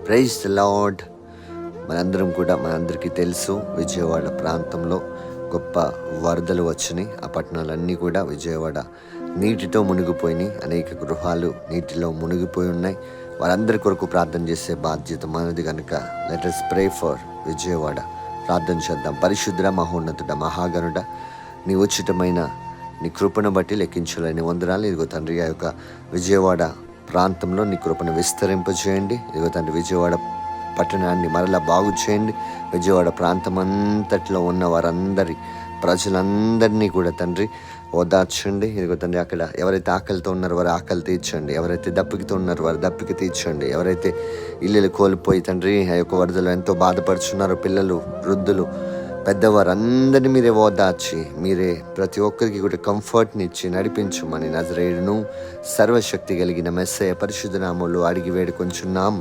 Praise the lord. మనందరికీ తెలుసు, విజయవాడ ప్రాంతంలో గొప్ప వరదలు వచ్చినాయి. ఆ పట్టణాలన్నీ కూడా విజయవాడ నీటితో మునిగిపోయినాయి. అనేక గృహాలు నీటిలో మునిగిపోయి ఉన్నాయి. వారందరి కొరకు ప్రార్థన చేసే బాధ్యత మనది కనుక let us pray for Vijayawada. ప్రార్థన చేద్దాం. పరిశుద్ధ మహోన్నతుడ మహాగణుడ, నీ ఉచితమైన నీ కృపను బట్టి లెక్కించలేని వందనాలు. ఇదిగో తండ్రి, ఆ యొక్క విజయవాడ ప్రాంతంలో నీ కృపను విస్తరింపజేయండి. ఇదిగో తండ్రి, విజయవాడ పట్టణాన్ని మరలా బాగు చేయండి. విజయవాడ ప్రాంతం అంతట్లో ఉన్న వారందరి ప్రజలందరినీ కూడా తండ్రి ఓదార్చండి. ఇదిగో తండ్రి, అక్కడ ఎవరైతే ఆకలితో ఉన్నారో వారు ఆకలి తీర్చండి. ఎవరైతే దప్పికతో ఉన్నారో వారు దప్పిక తీర్చండి. ఎవరైతే ఇల్లులు కోల్పోయి తండ్రి ఆ యొక్క వరదలు ఎంతో బాధపడుచున్నారో, పిల్లలు, వృద్ధులు, పెద్దవారు అందరినీ మీరే ఓదార్చి, మీరే ప్రతి ఒక్కరికి కూడా కంఫర్ట్ని ఇచ్చి నడిపించమని నజరేయుడును సర్వశక్తి కలిగిన మెస్సయ పరిశుద్ధ నామములో అడిగి వేడుకొంచున్నాం.